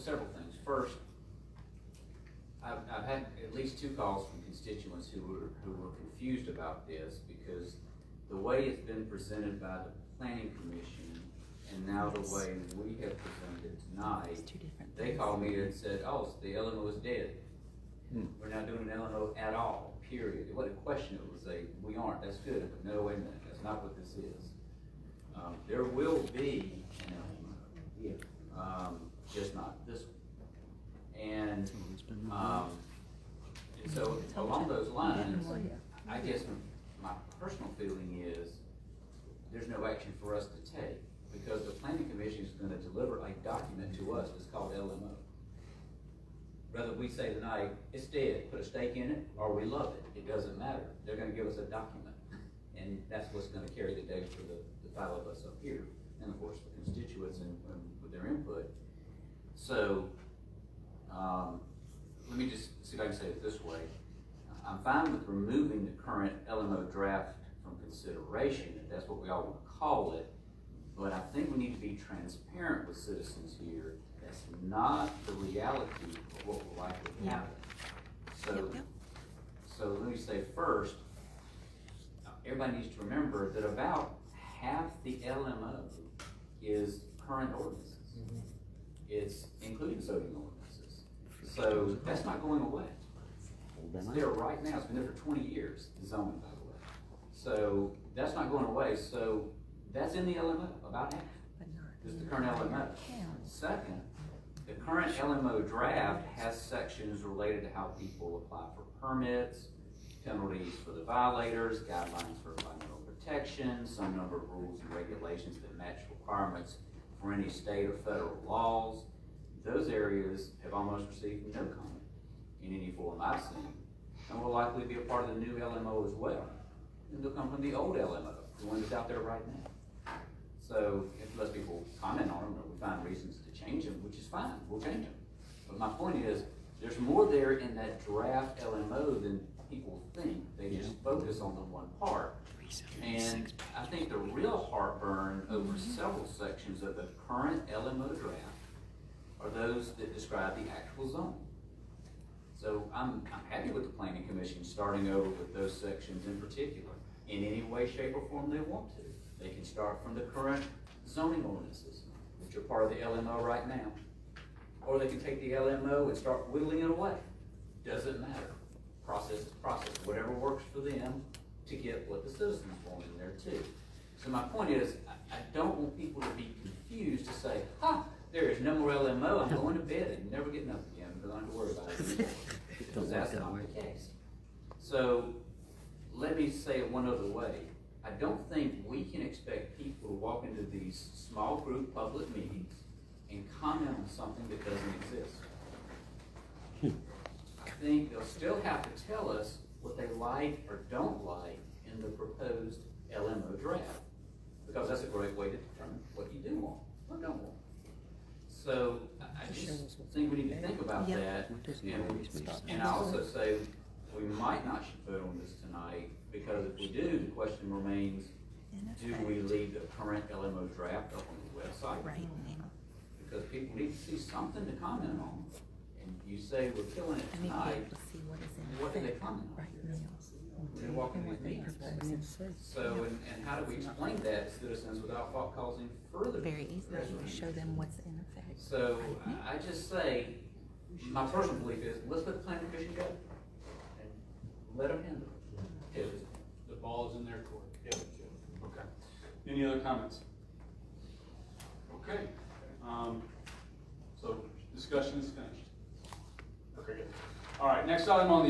several things. First, I've had at least 2 calls from constituents who were confused about this because the way it's been presented by the Planning Commission and now the way we have presented it tonight, they called me and said, oh, so the LMO is dead. We're not doing an LMO at all, period. It wasn't a question, it was we aren't, that's good. But no, wait a minute, that's not what this is. There will be an LMO, just not this one. And so along those lines, I guess my personal feeling is there's no action for us to take because the Planning Commission is going to deliver a document to us that's called LMO. Whether we say tonight, it's dead, put a stake in it, or we love it, it doesn't matter. They're going to give us a document. And that's what's going to carry the day for the 5 of us up here. And of course, the constituents and with their input. So, let me just see if I can say it this way. I'm fine with removing the current LMO draft from consideration, if that's what we all want to call it. But I think we need to be transparent with citizens here. That's not the reality of what will likely happen. So let me say first, everybody needs to remember that about half the LMO is current ordinances. It's including zoning ordinances. So that's not going away. It's there right now. It's been there for 20 years, the zoning, by the way. So that's not going away. So that's in the LMO, about half. This is the current LMO. Second, the current LMO draft has sections related to how people apply for permits, penalties for the violators, guidelines for environmental protection, some number of rules and regulations that match requirements for any state or federal laws. Those areas have almost received no comment in any form I've seen, and will likely be a part of the new LMO as well. And they'll come from the old LMO, the one that's out there right now. So if less people comment on them or we find reasons to change them, which is fine, we'll change them. But my point is, there's more there in that draft LMO than people think. They just focus on the one part. And I think the real heartburn over several sections of the current LMO draft are those that describe the actual zone. So I'm happy with the Planning Commission starting over with those sections in particular, in any way, shape, or form they want to. They can start from the current zoning ordinances, which are part of the LMO right now. Or they can take the LMO and start whittling it away. Doesn't matter. Process is process. Whatever works for them to get what the citizens want in there too. So my point is, I don't want people to be confused to say, there is no more LMO, I'm going to bed and never getting up again because I don't have to worry about it anymore. Because that's not the case. So let me say it one other way. I don't think we can expect people to walk into these small group public meetings and comment on something that doesn't exist. I think they'll still have to tell us what they like or don't like in the proposed LMO draft, because that's a great way to determine what you do want or don't want. So I just think we need to think about that. And I also say we might not should vote on this tonight, because if we do, the question remains, do we leave the current LMO draft up on the website? Because people need to see something to comment on. And you say we're killing it tonight, what do they comment on? They're walking with me. So, and how do we explain that to citizens without causing further? Very easily to show them what's in effect. So I just say, my personal belief is, let's let the Planning Commission go and let them handle it. The ball is in their court. Okay. Any other comments? Okay. So discussion is finished. Okay, good. All right, next item on the